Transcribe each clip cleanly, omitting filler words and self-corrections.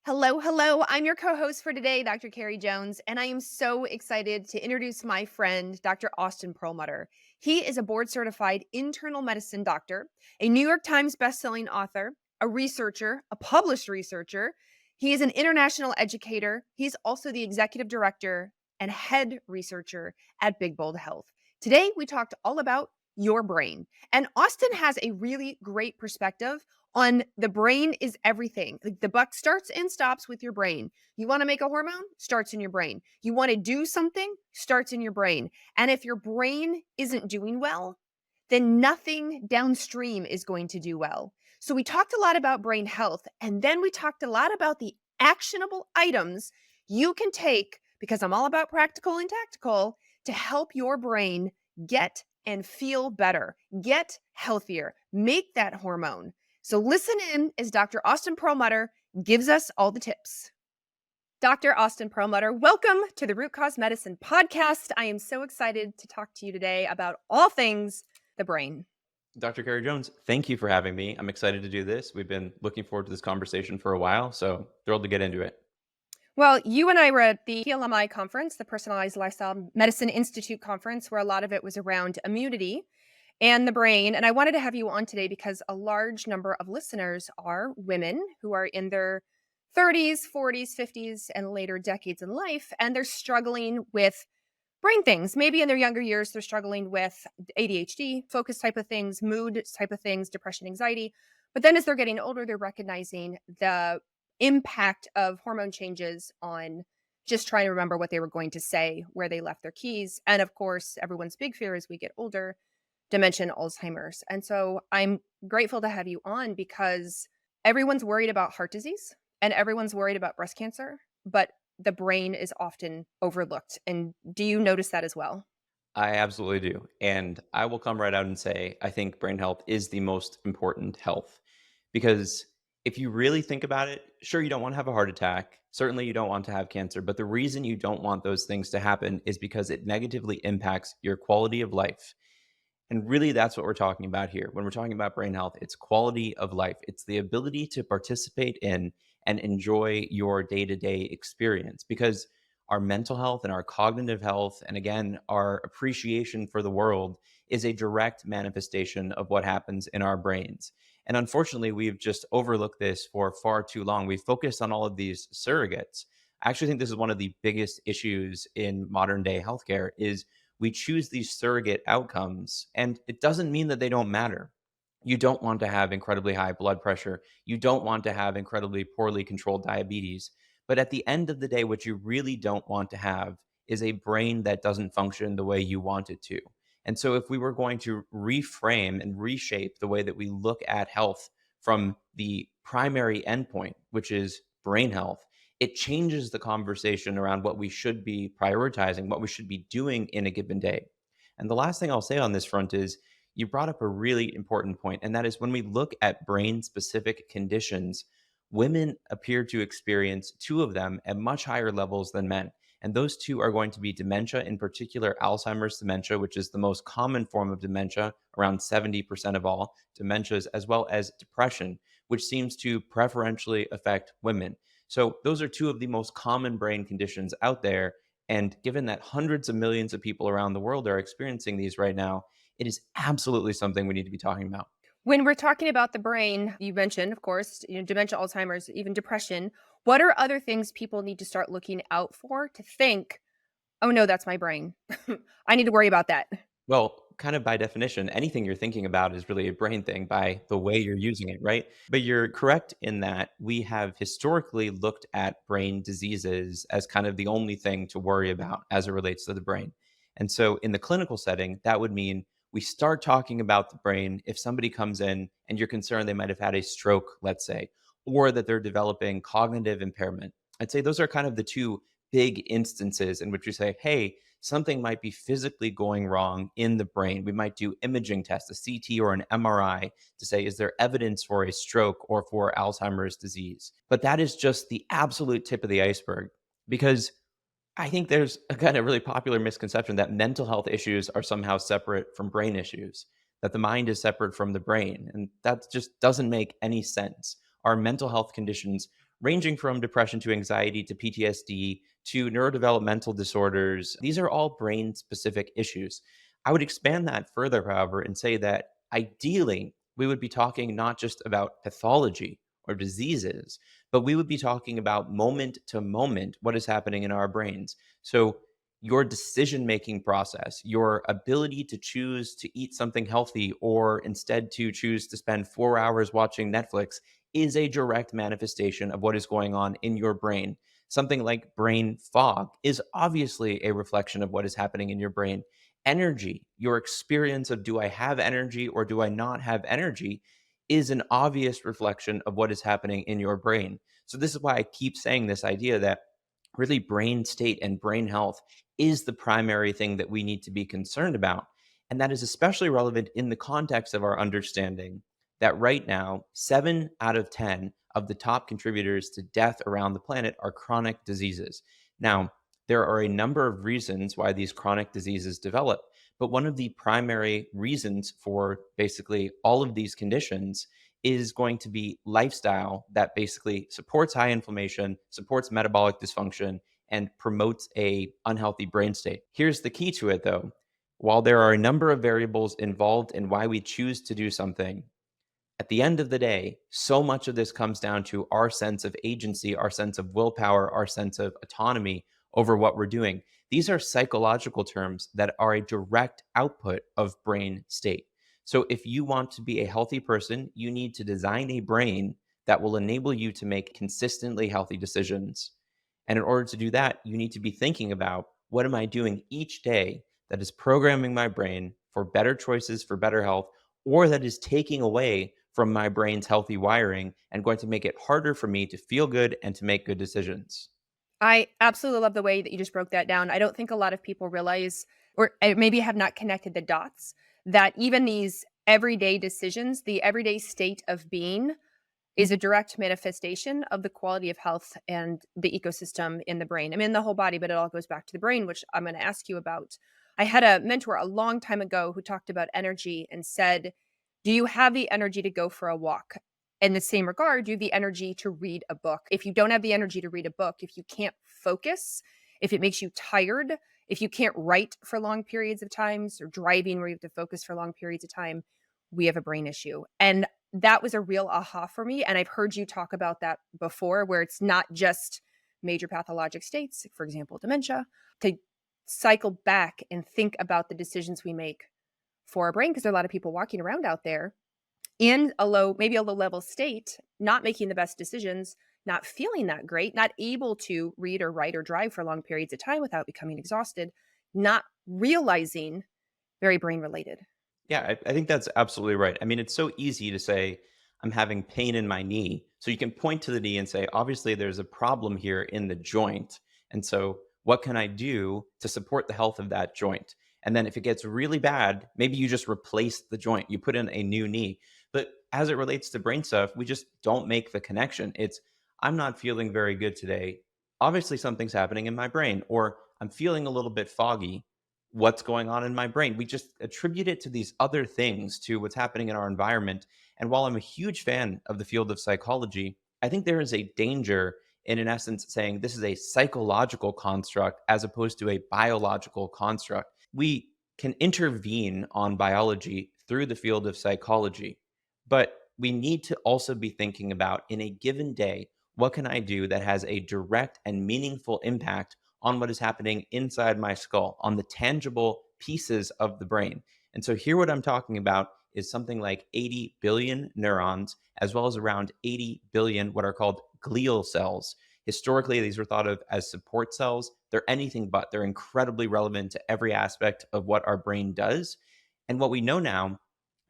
Hello, hello. I'm your co host for today, Dr. Carrie Jones, and I am so excited to introduce my friend, Dr. Austin Perlmutter. He is a board certified internal medicine doctor, a New York Times bestselling author, a researcher, a published researcher. He is an international educator. He's also the executive director and head researcher at Big Bold Health. Today, we talked all about your brain, and Austin has a really great perspective on the brain is everything. Like the buck starts and stops with your brain. You want to make a hormone? Starts in your brain. You want to do something? Starts in your brain. And if your brain isn't doing well, then nothing downstream is going to do well. So we talked a lot about brain health, and then we talked a lot about the actionable items you can take, because I'm all about practical and tactical, to help your brain get and feel better, get healthier, make that hormone. So listen in as Dr. Austin Perlmutter gives us all the tips. Dr. Austin Perlmutter, welcome to the Root Cause Medicine podcast. I am so excited to talk to you today about all things the brain. Dr. Carrie Jones, thank you for having me. I'm excited to do this. We've been looking forward to this conversation for a while, so thrilled to get into it. Well, you and I were at the PLMI conference, the Personalized Lifestyle Medicine Institute conference, where a lot of it was around immunity and the brain. And I wanted to have you on today because a large number of listeners are women who are in their 30s, 40s, 50s, and later decades in life, and they're struggling with brain things. Maybe in their younger years, they're struggling with ADHD, focus type of things, mood type of things, depression, anxiety. But then as they're getting older, they're recognizing the impact of hormone changes on just trying to remember what they were going to say, where they left their keys. And of course, everyone's big fear as we get older, dementia and Alzheimer's. And so I'm grateful to have you on because everyone's worried about heart disease and everyone's worried about breast cancer, but the brain is often overlooked. And do you notice that as well? I absolutely do. And I will come right out and say, I think brain health is the most important health because if you really think about it, sure, you don't want to have a heart attack. Certainly, you don't want to have cancer. But the reason you don't want those things to happen is because it negatively impacts your quality of life. And really, that's what we're talking about here. When we're talking about brain health, it's quality of life, it's the ability to participate in and enjoy your day to day experience because our mental health and our cognitive health, and again, our appreciation for the world is a direct manifestation of what happens in our brains. And unfortunately, we've just overlooked this for far too long. We've focused on all of these surrogates. I actually think this is one of the biggest issues in modern day healthcare is we choose these surrogate outcomes, and it doesn't mean that they don't matter. You don't want to have incredibly high blood pressure. You don't want to have incredibly poorly controlled diabetes. But at the end of the day, what you really don't want to have is a brain that doesn't function the way you want it to. And so, if we were going to reframe and reshape the way that we look at health from the primary endpoint, which is brain health, it changes the conversation around what we should be prioritizing, what we should be doing in a given day. And the last thing I'll say on this front is you brought up a really important point, and that is when we look at brain specific conditions, women appear to experience two of them at much higher levels than men. And those two are going to be dementia, in particular Alzheimer's dementia, which is the most common form of dementia, around 70% of all dementias, as well as depression, which seems to preferentially affect women. So, those are two of the most common brain conditions out there. And given that hundreds of millions of people around the world are experiencing these right now, it is absolutely something we need to be talking about. When we're talking about the brain, you mentioned, of course, dementia, Alzheimer's, even depression. What are other things people need to start looking out for to think, oh no, that's my brain. I need to worry about that. Well, kind of by definition, anything you're thinking about is really a brain thing by the way you're using it, right? But you're correct in that we have historically looked at brain diseases as kind of the only thing to worry about as it relates to the brain. And so in the clinical setting, that would mean we start talking about the brain if somebody comes in and you're concerned they might have had a stroke, let's say, or that they're developing cognitive impairment. I'd say those are kind of the two big instances in which you say, hey, something might be physically going wrong in the brain. We might do imaging tests, a CT or an MRI, to say, is there evidence for a stroke or for Alzheimer's disease? But that is just the absolute tip of the iceberg because I think there's a kind of really popular misconception that mental health issues are somehow separate from brain issues, that the mind is separate from the brain. And that just doesn't make any sense. Our mental health conditions ranging from depression to anxiety to PTSD to neurodevelopmental disorders. These are all brain specific issues. I would expand that further, however, and say that ideally, we would be talking not just about pathology or diseases, but we would be talking about moment to moment what is happening in our brains. So, your decision making process, your ability to choose to eat something healthy or instead to choose to spend 4 hours watching Netflix is a direct manifestation of what is going on in your brain. Something like brain fog is obviously a reflection of what is happening in your brain. Energy, your experience of do I have energy or do I not have energy, is an obvious reflection of what is happening in your brain. So, this is why I keep saying this idea that really brain state and brain health is the primary thing that we need to be concerned about. And that is especially relevant in the context of our understanding that right now, 7 out of 10 of the top contributors to death around the planet are chronic diseases. Now, there are a number of reasons why these chronic diseases develop, but one of the primary reasons for basically all of these conditions is going to be lifestyle that basically supports high inflammation, supports metabolic dysfunction, and promotes a unhealthy brain state. Here's the key to it though. While there are a number of variables involved in why we choose to do something, at the end of the day, so much of this comes down to our sense of agency, our sense of willpower, our sense of autonomy over what we're doing. These are psychological terms that are a direct output of brain state. So, if you want to be a healthy person, you need to design a brain that will enable you to make consistently healthy decisions. And in order to do that, you need to be thinking about what am I doing each day that is programming my brain for better choices, for better health, or that is taking away from my brain's healthy wiring and going to make it harder for me to feel good and to make good decisions. I absolutely love the way that you just broke that down. I don't think a lot of people realize, or maybe have not connected the dots, that even these everyday decisions, the everyday state of being, is a direct manifestation of the quality of health and the ecosystem in the brain. I mean, the whole body, but it all goes back to the brain, which I'm going to ask you about. I had a mentor a long time ago who talked about energy and said, do you have the energy to go for a walk? In the same regard, do you have the energy to read a book? If you don't have the energy to read a book, if you can't focus, if it makes you tired, if you can't write for long periods of times or driving where you have to focus for long periods of time, we have a brain issue. And that was a real aha for me. And I've heard you talk about that before, where it's not just major pathologic states, for example, dementia, to cycle back and think about the decisions we make for our brain. Because there are a lot of people walking around out there in a low, maybe a low level state, not making the best decisions, not feeling that great, not able to read or write or drive for long periods of time without becoming exhausted, not realizing very brain related. Yeah, I think that's absolutely right. I mean, it's so easy to say, I'm having pain in my knee. So you can point to the knee and say, obviously, there's a problem here in the joint. And so, what can I do to support the health of that joint? And then, if it gets really bad, maybe you just replace the joint, you put in a new knee. But as it relates to brain stuff, we just don't make the connection. It's, I'm not feeling very good today. Obviously, something's happening in my brain, or I'm feeling a little bit foggy. What's going on in my brain? We just attribute it to these other things, to what's happening in our environment. And while I'm a huge fan of the field of psychology, I think there is a danger in essence, saying this is a psychological construct as opposed to a biological construct. We can intervene on biology through the field of psychology, but we need to also be thinking about in a given day, what can I do that has a direct and meaningful impact on what is happening inside my skull, on the tangible pieces of the brain. And so, here, what I'm talking about is something like 80 billion neurons, as well as around 80 billion what are called glial cells. Historically, these were thought of as support cells. They're anything but, they're incredibly relevant to every aspect of what our brain does. And what we know now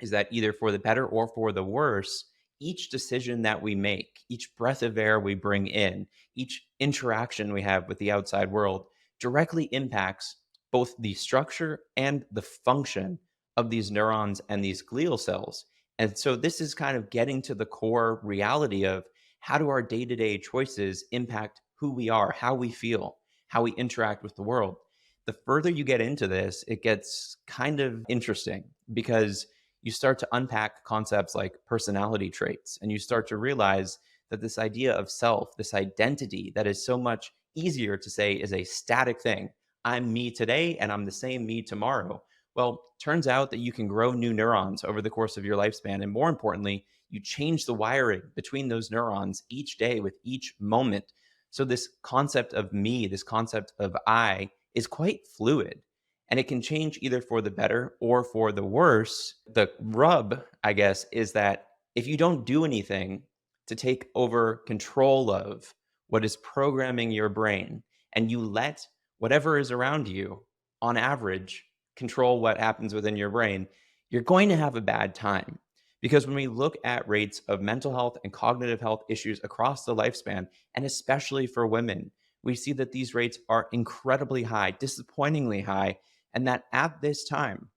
is that either for the better or for the worse, each decision that we make, each breath of air we bring in, each interaction we have with the outside world directly impacts both the structure and the function of these neurons and these glial cells. And so this is kind of getting to the core reality of how do our day to day choices impact who we are, how we feel, how we interact with the world. The further you get into this, it gets kind of interesting because you start to unpack concepts like personality traits and you start to realize that this idea of self, this identity that is so much easier to say is a static thing. I'm me today and I'm the same me tomorrow. Well, turns out that you can grow new neurons over the course of your lifespan. And more importantly, you change the wiring between those neurons each day with each moment. So, this concept of me, this concept of I, is quite fluid and it can change either for the better or for the worse. The rub, I guess, is that if you don't do anything to take over control of what is programming your brain and you let whatever is around you, on average, control what happens within your brain, you're going to have a bad time. Because when we look at rates of mental health and cognitive health issues across the lifespan, and especially for women, we see that these rates are incredibly high, disappointingly high, and that at this time,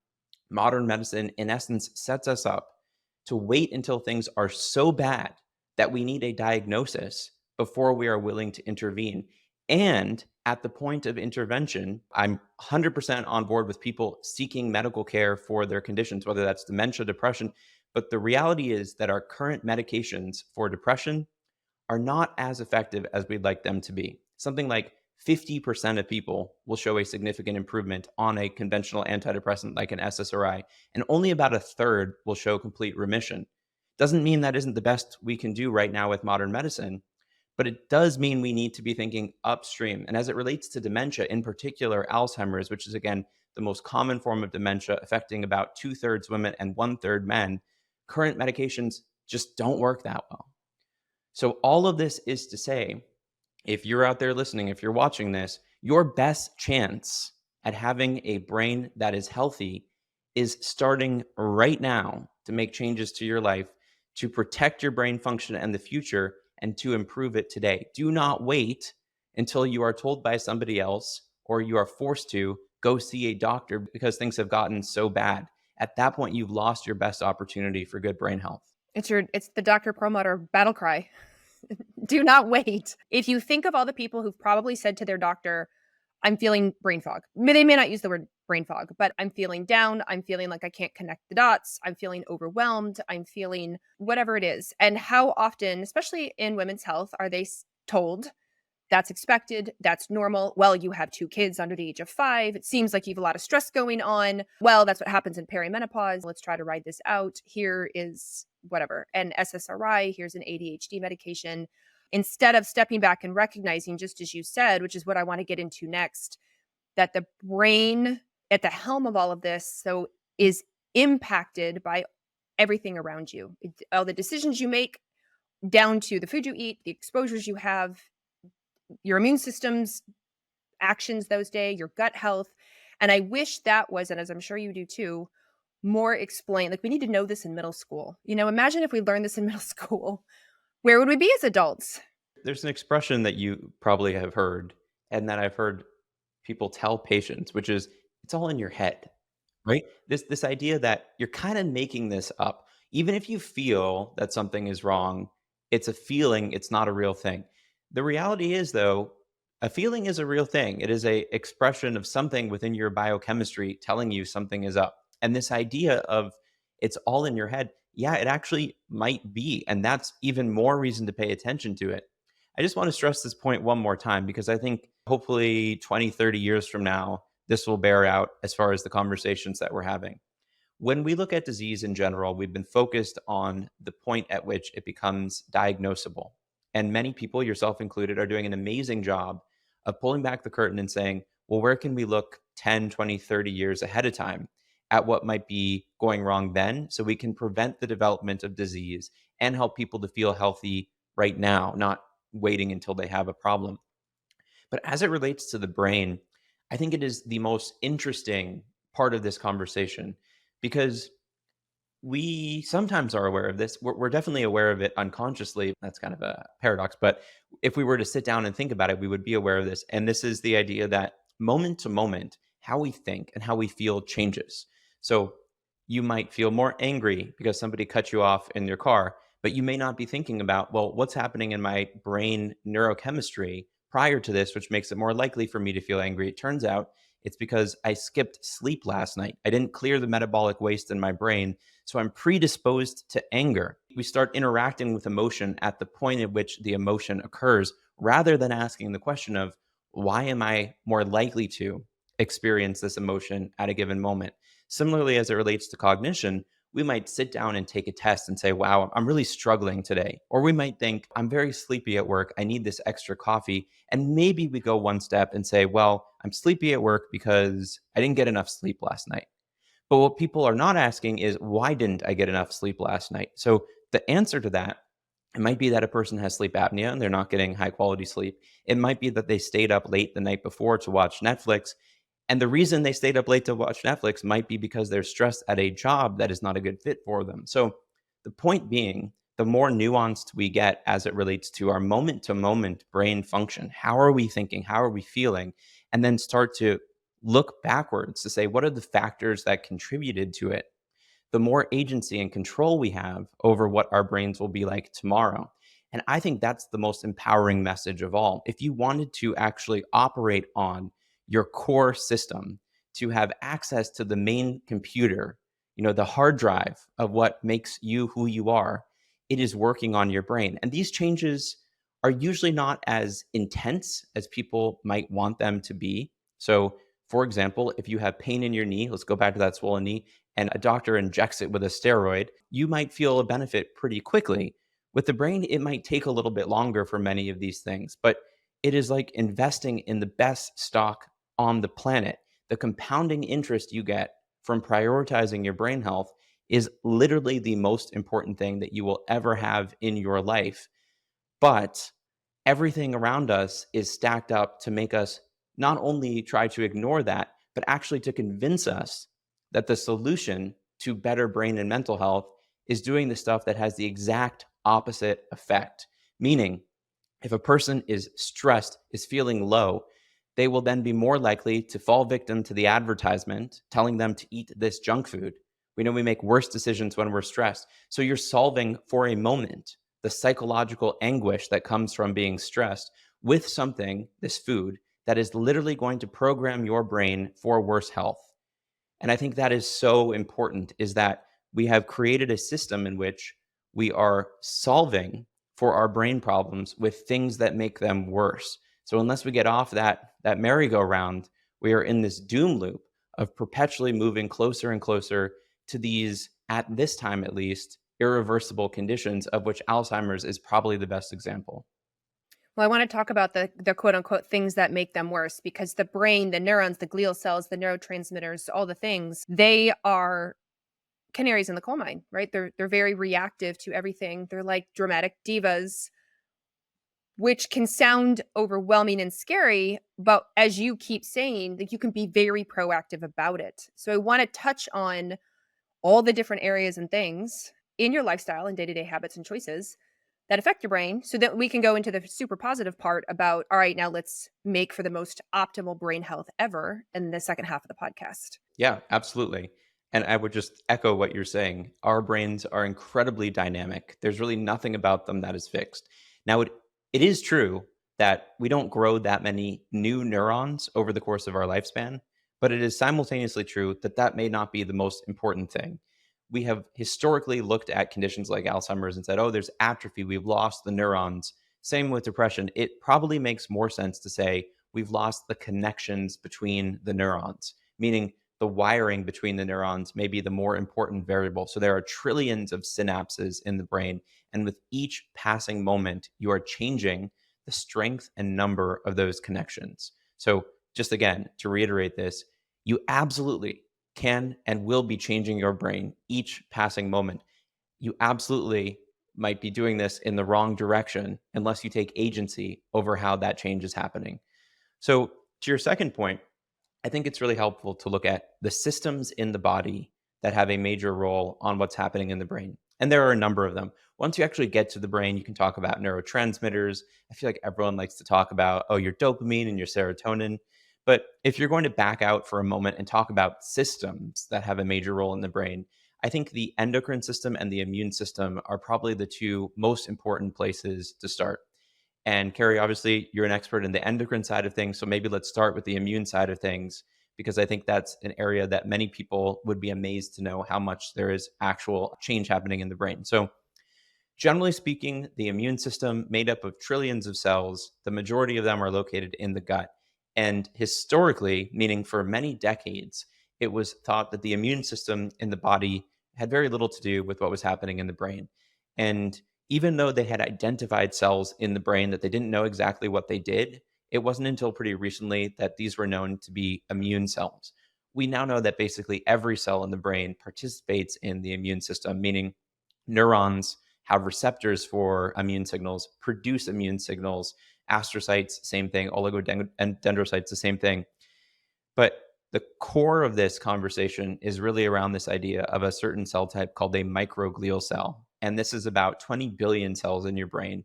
modern medicine, in essence, sets us up to wait until things are so bad that we need a diagnosis before we are willing to intervene. And at the point of intervention, I'm 100% on board with people seeking medical care for their conditions, whether that's dementia, depression. But the reality is that our current medications for depression are not as effective as we'd like them to be. Something like 50% of people will show a significant improvement on a conventional antidepressant like an SSRI, and only about a third will show complete remission. Doesn't mean that isn't the best we can do right now with modern medicine, but it does mean we need to be thinking upstream. And as it relates to dementia, in particular Alzheimer's, which is again the most common form of dementia affecting about two-thirds women and one-third men, current medications just don't work that well. So all of this is to say, if you're out there listening, if you're watching this, your best chance at having a brain that is healthy is starting right now to make changes to your life to protect your brain function and the future and to improve it today. Do not wait until you are told by somebody else or you are forced to go see a doctor because things have gotten so bad. At that point, you've lost your best opportunity for good brain health. It's the Dr. Perlmutter battle cry. Do not wait. If you think of all the people who've probably said to their doctor, I'm feeling brain fog. They may not use the word brain fog, but I'm feeling down. I'm feeling like I can't connect the dots. I'm feeling overwhelmed. I'm feeling whatever it is. And how often, especially in women's health, are they told that's expected, that's normal? Well, you have 2 kids under the age of 5. It seems like you have a lot of stress going on. Well, that's what happens in perimenopause. Let's try to ride this out. Here is whatever, an SSRI, here's an ADHD medication. Instead of stepping back and recognizing, just as you said, which is what I want to get into next, that the brain at the helm of all of this so is impacted by everything around you. All the decisions you make, down to the food you eat, the exposures you have, your immune system's actions those days, your gut health. And I wish that was, and as I'm sure you do too, more explained. Like, we need to know this in middle school. Imagine if we learned this in middle school. Where would we be as adults? There's an expression that you probably have heard, and that I've heard people tell patients, which is it's all in your head, right? This idea that you're kind of making this up. Even if you feel that something is wrong, it's a feeling, it's not a real thing. The reality is, though, a feeling is a real thing. It is a expression of something within your biochemistry telling you something is up. And this idea of it's all in your head, yeah, it actually might be. And that's even more reason to pay attention to it. I just want to stress this point one more time because I think hopefully 20, 30 years from now, this will bear out as far as the conversations that we're having. When we look at disease in general, we've been focused on the point at which it becomes diagnosable. And many people, yourself included, are doing an amazing job of pulling back the curtain and saying, well, where can we look 10, 20, 30 years ahead of time at what might be going wrong then so we can prevent the development of disease and help people to feel healthy right now, not waiting until they have a problem. But as it relates to the brain, I think it is the most interesting part of this conversation because we sometimes are aware of this. We're definitely aware of it unconsciously. That's kind of a paradox. But if we were to sit down and think about it, we would be aware of this. And this is the idea that moment to moment, how we think and how we feel changes. So you might feel more angry because somebody cut you off in your car, but you may not be thinking about, well, what's happening in my brain neurochemistry prior to this, which makes it more likely for me to feel angry. It turns out It's because I skipped sleep last night. I didn't clear the metabolic waste in my brain. So I'm predisposed to anger. We start interacting with emotion at the point at which the emotion occurs rather than asking the question of, why am I more likely to experience this emotion at a given moment? Similarly, as it relates to cognition, we might sit down and take a test and say, wow, I'm really struggling today. Or we might think, I'm very sleepy at work. I need this extra coffee. And maybe we go one step and say, well, I'm sleepy at work because I didn't get enough sleep last night. But what people are not asking is, why didn't I get enough sleep last night? So the answer to that, it might be that a person has sleep apnea and they're not getting high quality sleep. It might be that they stayed up late the night before to watch Netflix. And the reason they stayed up late to watch Netflix might be because they're stressed at a job that is not a good fit for them. So the point being, the more nuanced we get as it relates to our moment to moment brain function, how are we thinking? How are we feeling? And then start to look backwards to say, what are the factors that contributed to it? The more agency and control we have over what our brains will be like tomorrow. And I think that's the most empowering message of all. If you wanted to actually operate on your core system, to have access to the main computer, the hard drive of what makes you who you are, it is working on your brain. And these changes are usually not as intense as people might want them to be. So, for example, if you have pain in your knee, let's go back to that swollen knee, and a doctor injects it with a steroid, you might feel a benefit pretty quickly. With the brain, it might take a little bit longer for many of these things, but it is like investing in the best stock on the planet. The compounding interest you get from prioritizing your brain health is literally the most important thing that you will ever have in your life. But everything around us is stacked up to make us not only try to ignore that, but actually to convince us that the solution to better brain and mental health is doing the stuff that has the exact opposite effect. Meaning, if a person is stressed, is feeling low, they will then be more likely to fall victim to the advertisement telling them to eat this junk food. We know we make worse decisions when we're stressed. So you're solving for a moment the psychological anguish that comes from being stressed with something, this food, that is literally going to program your brain for worse health. And I think that is so important, is that we have created a system in which we are solving for our brain problems with things that make them worse. So unless we get off that merry-go-round, we are in this doom loop of perpetually moving closer and closer to these, at this time at least, irreversible conditions, of which Alzheimer's is probably the best example. Well, I want to talk about the quote unquote things that make them worse, because the brain, the neurons, the glial cells, the neurotransmitters, all the things, they are canaries in the coal mine, right? They're very reactive to everything. They're like dramatic divas, which can sound overwhelming and scary, but as you keep saying, like, you can be very proactive about it. So I want to touch on all the different areas and things in your lifestyle and day-to-day habits and choices that affect your brain, so that we can go into the super positive part about, all right, now let's make for the most optimal brain health ever in the second half of the podcast. Yeah, absolutely. And I would just echo what you're saying. Our brains are incredibly dynamic. There's really nothing about them that is fixed. Now, it is true that we don't grow that many new neurons over the course of our lifespan, but it is simultaneously true that that may not be the most important thing. We have historically looked at conditions like Alzheimer's and said, oh, there's atrophy. We've lost the neurons. Same with depression. It probably makes more sense to say we've lost the connections between the neurons, meaning the wiring between the neurons may be the more important variable. So there are trillions of synapses in the brain. And with each passing moment, you are changing the strength and number of those connections. So, just again, to reiterate this, you absolutely can and will be changing your brain each passing moment. You absolutely might be doing this in the wrong direction unless you take agency over how that change is happening. So, to your second point, I think it's really helpful to look at the systems in the body that have a major role on what's happening in the brain. And there are a number of them. Once you actually get to the brain, you can talk about neurotransmitters. I feel like everyone likes to talk about, oh, your dopamine and your serotonin. But if you're going to back out for a moment and talk about systems that have a major role in the brain, I think the endocrine system and the immune system are probably the two most important places to start. And Carrie, obviously, you're an expert in the endocrine side of things. So maybe let's start with the immune side of things, because I think that's an area that many people would be amazed to know how much there is actual change happening in the brain. So, generally speaking, the immune system made up of trillions of cells, the majority of them are located in the gut. And historically, meaning for many decades, it was thought that the immune system in the body had very little to do with what was happening in the brain. And even though they had identified cells in the brain that they didn't know exactly what they did, it wasn't until pretty recently that these were known to be immune cells. We now know that basically every cell in the brain participates in the immune system, meaning neurons have receptors for immune signals, produce immune signals. Astrocytes, same thing. Oligodendrocytes, the same thing. But the core of this conversation is really around this idea of a certain cell type called a microglial cell. And this is about 20 billion cells in your brain.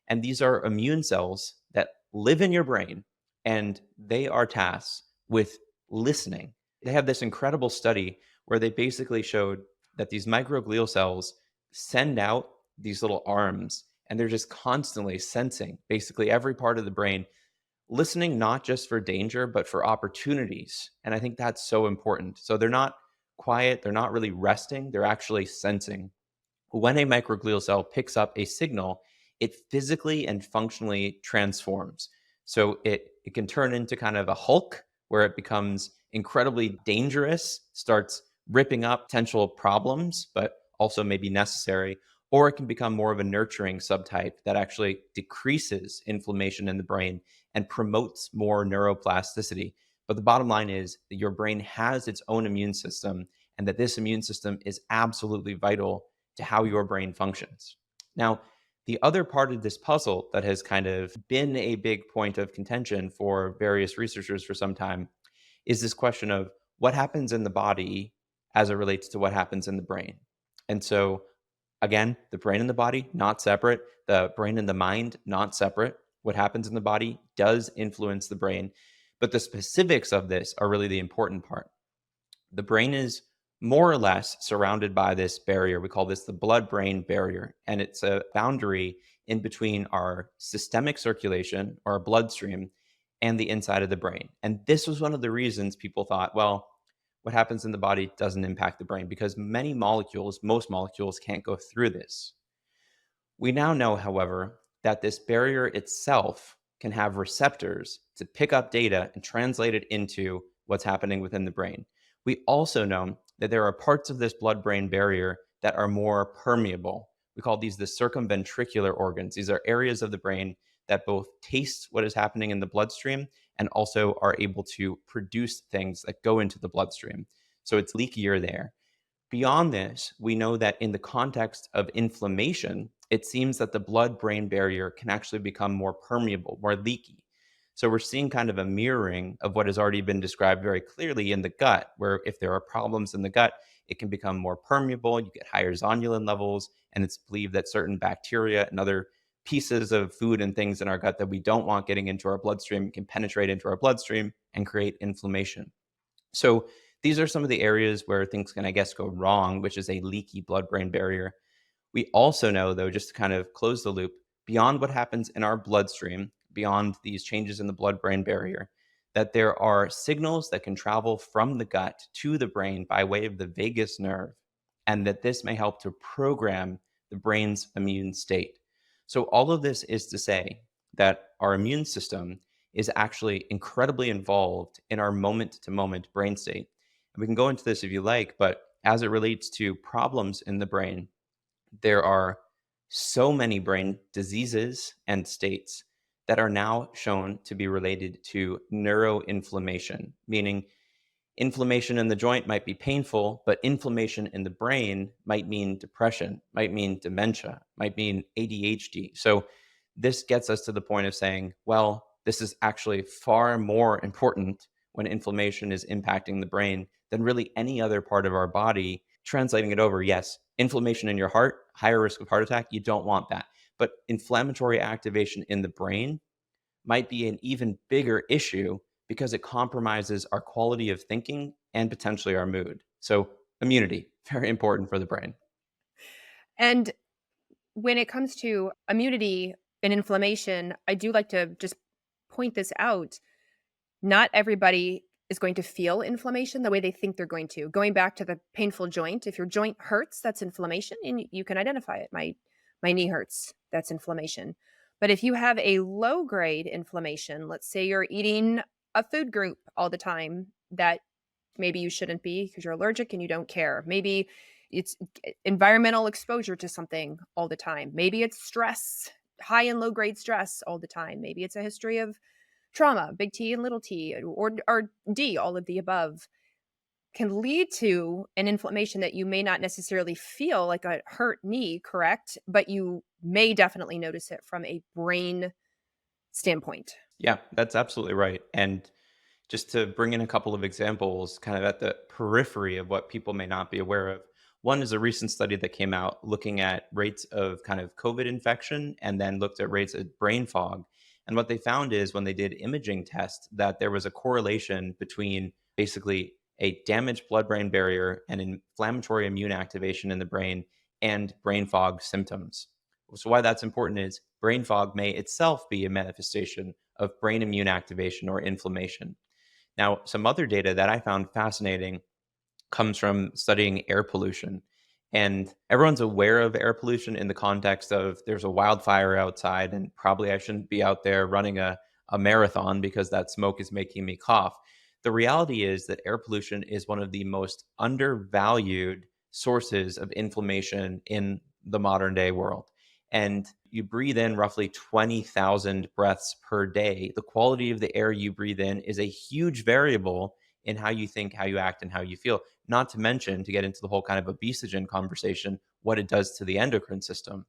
And these are immune cells that live in your brain and they are tasked with listening. They have this incredible study where they basically showed that these microglial cells send out these little arms and they're just constantly sensing basically every part of the brain, listening not just for danger, but for opportunities. And I think that's so important. So they're not quiet, they're not really resting, they're actually sensing. When a microglial cell picks up a signal, it physically and functionally transforms. So it can turn into kind of a Hulk where it becomes incredibly dangerous, starts ripping up potential problems, but also maybe necessary, or it can become more of a nurturing subtype that actually decreases inflammation in the brain and promotes more neuroplasticity. But the bottom line is that your brain has its own immune system and that this immune system is absolutely vital to how your brain functions. Now, the other part of this puzzle that has kind of been a big point of contention for various researchers for some time is this question of what happens in the body as it relates to what happens in the brain. And so, again, the brain and the body, not separate. The brain and the mind, not separate. What happens in the body does influence the brain. But the specifics of this are really the important part. The brain is more or less surrounded by this barrier. We call this the blood brain barrier. And it's a boundary in between our systemic circulation or our bloodstream and the inside of the brain. And this was one of the reasons people thought, well, what happens in the body doesn't impact the brain because many molecules, most molecules can't go through this. We now know, however, that this barrier itself can have receptors to pick up data and translate it into what's happening within the brain. We also know that there are parts of this blood brain barrier that are more permeable. We call these the circumventricular organs. These are areas of the brain that both taste what is happening in the bloodstream and also are able to produce things that go into the bloodstream. So it's leakier there. Beyond this, we know that in the context of inflammation, it seems that the blood brain barrier can actually become more permeable, more leaky. So we're seeing kind of a mirroring of what has already been described very clearly in the gut, where if there are problems in the gut, it can become more permeable, you get higher zonulin levels, and it's believed that certain bacteria and other pieces of food and things in our gut that we don't want getting into our bloodstream can penetrate into our bloodstream and create inflammation. So these are some of the areas where things can, I guess, go wrong, which is a leaky blood brain barrier. We also know, though, just to kind of close the loop, beyond what happens in our bloodstream, beyond these changes in the blood brain barrier, that there are signals that can travel from the gut to the brain by way of the vagus nerve, and that this may help to program the brain's immune state. So, all of this is to say that our immune system is actually incredibly involved in our moment to moment brain state. And we can go into this if you like, but as it relates to problems in the brain, there are so many brain diseases and states that are now shown to be related to neuroinflammation, meaning inflammation in the joint might be painful, but inflammation in the brain might mean depression, might mean dementia, might mean ADHD. So this gets us to the point of saying, well, this is actually far more important when inflammation is impacting the brain than really any other part of our body. Translating it over, yes, inflammation in your heart, higher risk of heart attack, you don't want that. But inflammatory activation in the brain might be an even bigger issue because it compromises our quality of thinking and potentially our mood. So, immunity, very important for the brain. And when it comes to immunity and inflammation, I do like to just point this out. Not everybody is going to feel inflammation the way they think they're going to. Going back to the painful joint, if your joint hurts, that's inflammation and you can identify it. My knee hurts, that's inflammation. But if you have a low grade inflammation, let's say you're eating a food group all the time that maybe you shouldn't be because you're allergic and you don't care. Maybe it's environmental exposure to something all the time. Maybe it's stress, high and low grade stress all the time. Maybe it's a history of trauma, big T and little t, or D, all of the above, can lead to an inflammation that you may not necessarily feel like a hurt knee, correct? But you may definitely notice it from a brain standpoint. Yeah, that's absolutely right. And just to bring in a couple of examples, kind of at the periphery of what people may not be aware of. One is a recent study that came out looking at rates of kind of COVID infection and then looked at rates of brain fog. And what they found is when they did imaging tests, that there was a correlation between basically a damaged blood brain barrier and inflammatory immune activation in the brain and brain fog symptoms. So, why that's important is brain fog may itself be a manifestation of brain immune activation or inflammation. Now, some other data that I found fascinating comes from studying air pollution. And everyone's aware of air pollution in the context of there's a wildfire outside, and probably I shouldn't be out there running a marathon because that smoke is making me cough. The reality is that air pollution is one of the most undervalued sources of inflammation in the modern day world. And you breathe in roughly 20,000 breaths per day. The quality of the air you breathe in is a huge variable in how you think, how you act, and how you feel. Not to mention, to get into the whole kind of obesogen conversation, what it does to the endocrine system.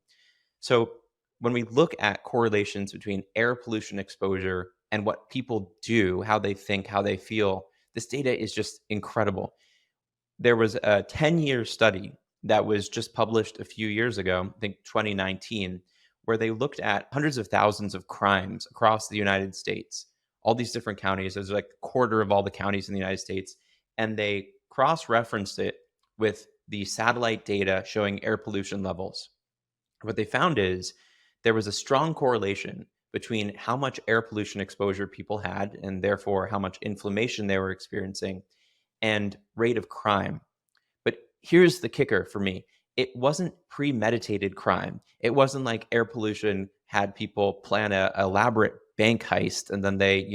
So, when we look at correlations between air pollution exposure and what people do, how they think, how they feel, this data is just incredible. There was a 10-year study that was just published a few years ago, I think 2019, where they looked at hundreds of thousands of crimes across the United States, all these different counties. There's like a quarter of all the counties in the United States. And they cross referenced it with the satellite data showing air pollution levels. What they found is there was a strong correlation between how much air pollution exposure people had and therefore how much inflammation they were experiencing and rate of crime. But here's the kicker for me. It wasn't premeditated crime. It wasn't like air pollution had people plan a elaborate bank heist and then they,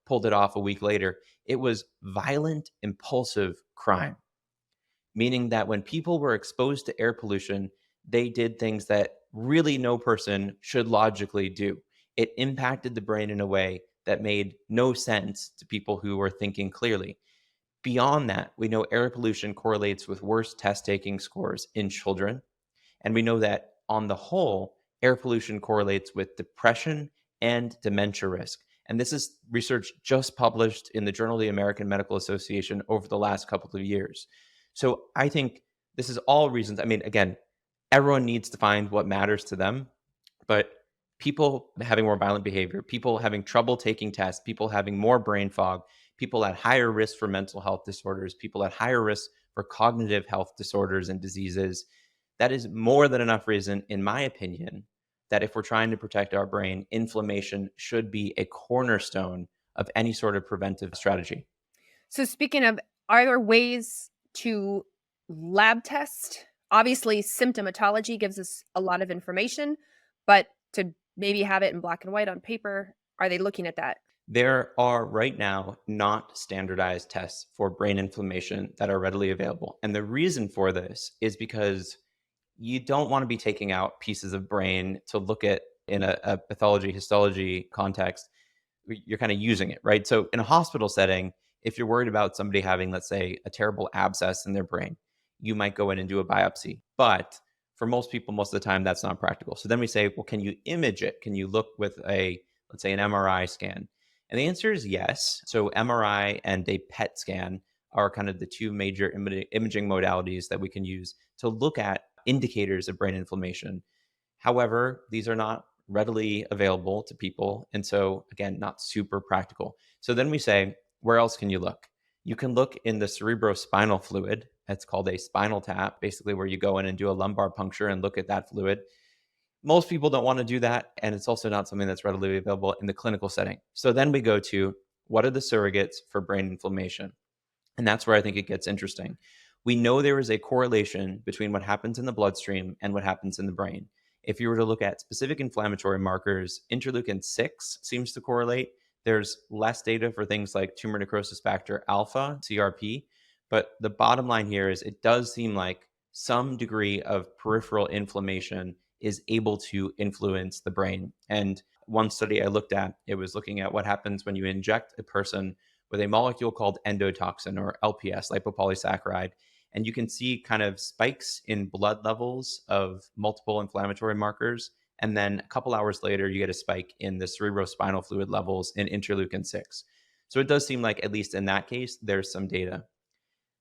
pulled it off a week later. It was violent, impulsive crime, meaning that when people were exposed to air pollution, they did things that really no person should logically do. It impacted the brain in a way that made no sense to people who were thinking clearly. Beyond that, we know air pollution correlates with worse test taking scores in children. And we know that on the whole, air pollution correlates with depression and dementia risk. And this is research just published in the Journal of the American Medical Association over the last couple of years. So I think this is all reasons. I mean, again, everyone needs to find what matters to them, but people having more violent behavior, people having trouble taking tests, people having more brain fog, people at higher risk for mental health disorders, people at higher risk for cognitive health disorders and diseases. That is more than enough reason, in my opinion, that if we're trying to protect our brain, inflammation should be a cornerstone of any sort of preventive strategy. So, speaking of, are there ways to lab test? Obviously, symptomatology gives us a lot of information, but to maybe have it in black and white on paper, are they looking at that? There are right now not standardized tests for brain inflammation that are readily available. And the reason for this is because you don't want to be taking out pieces of brain to look at in a pathology, histology context. You're kind of using it, right? So in a hospital setting, if you're worried about somebody having, let's say, a terrible abscess in their brain, you might go in and do a biopsy. But for most people, most of the time, that's not practical. So then we say, well, can you image it? Can you look with let's say, an MRI scan? And the answer is yes. So MRI and a PET scan are kind of the two major imaging modalities that we can use to look at indicators of brain inflammation. However, these are not readily available to people. And so, again, not super practical. So then we say, where else can you look? You can look in the cerebrospinal fluid. It's called a spinal tap, basically, where you go in and do a lumbar puncture and look at that fluid. Most people don't want to do that. And it's also not something that's readily available in the clinical setting. So then we go to, what are the surrogates for brain inflammation? And that's where I think it gets interesting. We know there is a correlation between what happens in the bloodstream and what happens in the brain. If you were to look at specific inflammatory markers, interleukin 6 seems to correlate. There's less data for things like tumor necrosis factor alpha, CRP. But the bottom line here is it does seem like some degree of peripheral inflammation is able to influence the brain. And one study I looked at, it was looking at what happens when you inject a person with a molecule called endotoxin or LPS, lipopolysaccharide. And you can see kind of spikes in blood levels of multiple inflammatory markers. And then a couple hours later, you get a spike in the cerebrospinal fluid levels in interleukin 6. So it does seem like, at least in that case, there's some data.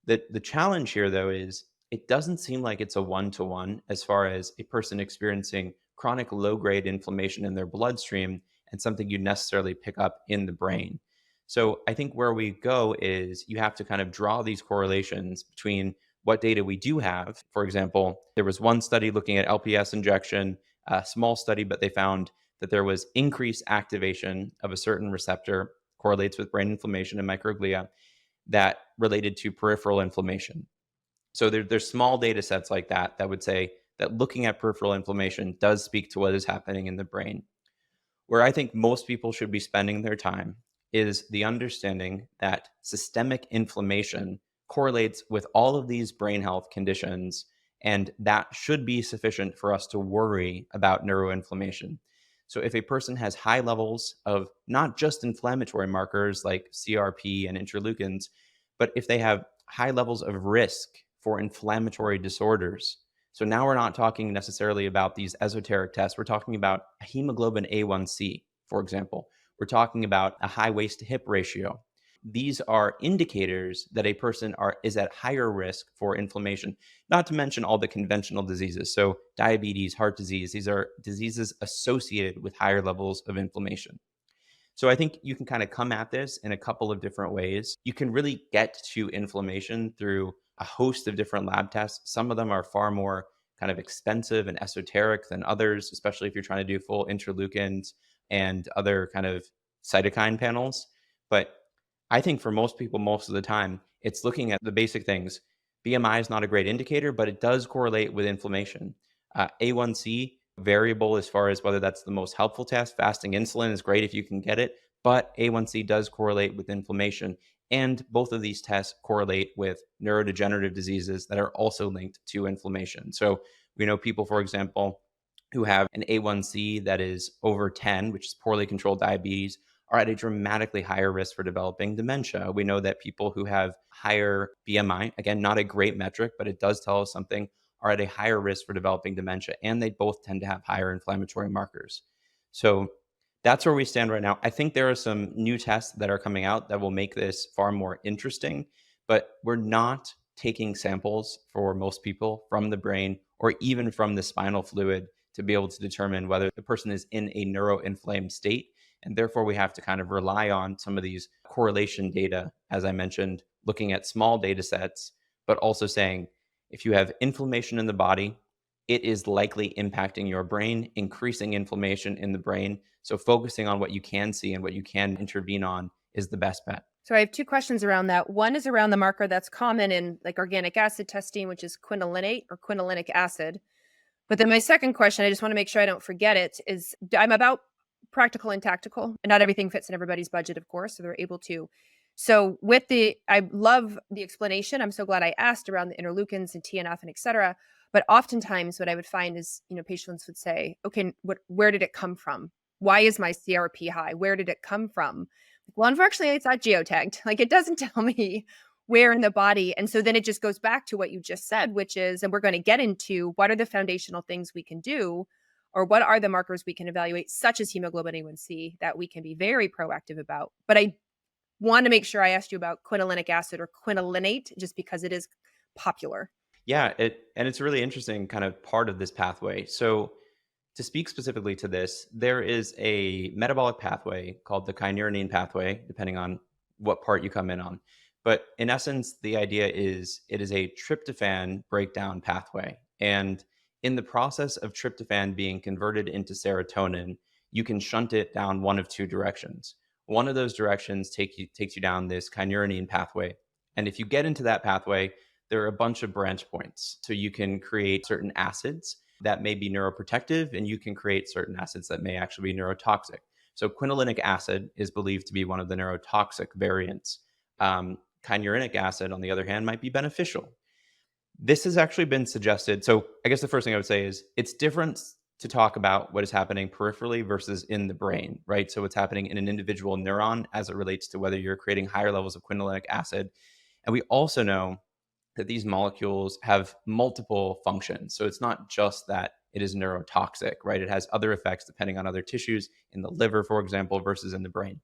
The challenge here, though, is it doesn't seem like it's a one-to-one as far as a person experiencing chronic low-grade inflammation in their bloodstream and something you necessarily pick up in the brain. So I think where we go is you have to kind of draw these correlations between what data we do have. For example, there was one study looking at LPS injection, a small study, but they found that there was increased activation of a certain receptor correlates with brain inflammation and microglia that related to peripheral inflammation. So there's small data sets like that that would say that looking at peripheral inflammation does speak to what is happening in the brain. Where I think most people should be spending their time is the understanding that systemic inflammation correlates with all of these brain health conditions, and that should be sufficient for us to worry about neuroinflammation. So, if a person has high levels of not just inflammatory markers like CRP and interleukins, but if they have high levels of risk for inflammatory disorders, so now we're not talking necessarily about these esoteric tests. We're talking about a hemoglobin A1C, for example. We're talking about a high waist to hip ratio. These are indicators that a person is at higher risk for inflammation, not to mention all the conventional diseases. So, diabetes, heart disease, these are diseases associated with higher levels of inflammation. So I think you can kind of come at this in a couple of different ways. You can really get to inflammation through a host of different lab tests. Some of them are far more kind of expensive and esoteric than others, especially if you're trying to do full interleukins and other kind of cytokine panels. But I think for most people, most of the time, it's looking at the basic things. BMI is not a great indicator, but it does correlate with inflammation. A1C variable as far as whether that's the most helpful test. Fasting insulin is great if you can get it, but A1C does correlate with inflammation. And both of these tests correlate with neurodegenerative diseases that are also linked to inflammation. So we know people, for example, who have an A1C that is over 10, which is poorly controlled diabetes, are at a dramatically higher risk for developing dementia. We know that people who have higher BMI, again, not a great metric, but it does tell us something, are at a higher risk for developing dementia, and they both tend to have higher inflammatory markers. So that's where we stand right now. I think there are some new tests that are coming out that will make this far more interesting, but we're not taking samples for most people from the brain or even from the spinal fluid to be able to determine whether the person is in a neuroinflamed state. And therefore, we have to kind of rely on some of these correlation data, as I mentioned, looking at small data sets, but also saying if you have inflammation in the body, it is likely impacting your brain, increasing inflammation in the brain. So, focusing on what you can see and what you can intervene on is the best bet. So I have two questions around that. One is around the marker that's common in like organic acid testing, which is quinolinate or quinolinic acid. But then my second question, I just want to make sure I don't forget it, is I'm about practical and tactical, and not everything fits in everybody's budget, of course, so they're able to. So I love the explanation. I'm so glad I asked around the interleukins and TNF and et cetera. But oftentimes what I would find is, patients would say, okay, where did it come from? Why is my CRP high? Where did it come from? Well, unfortunately, it's not geotagged. Like it doesn't tell me where in the body. And so then it just goes back to what you just said, which is, and we're going to get into what are the foundational things we can do, or what are the markers we can evaluate, such as hemoglobin A1C, that we can be very proactive about. But I want to make sure I asked you about quinolinic acid or quinolinate, just because it is popular. Yeah, it's a really interesting kind of part of this pathway. So to speak specifically to this, there is a metabolic pathway called the kynurenine pathway, depending on what part you come in on. But in essence, the idea is it is a tryptophan breakdown pathway. And in the process of tryptophan being converted into serotonin, you can shunt it down one of two directions. One of those directions takes you down this kynurenine pathway. And if you get into that pathway, there are a bunch of branch points. So you can create certain acids that may be neuroprotective, and you can create certain acids that may actually be neurotoxic. So quinolinic acid is believed to be one of the neurotoxic variants. Kynurenic acid, on the other hand, might be beneficial. This has actually been suggested. So I guess the first thing I would say is it's different to talk about what is happening peripherally versus in the brain, right? So what's happening in an individual neuron as it relates to whether you're creating higher levels of quinolinic acid. And we also know that these molecules have multiple functions. So it's not just that it is neurotoxic, right? It has other effects depending on other tissues in the liver, for example, versus in the brain.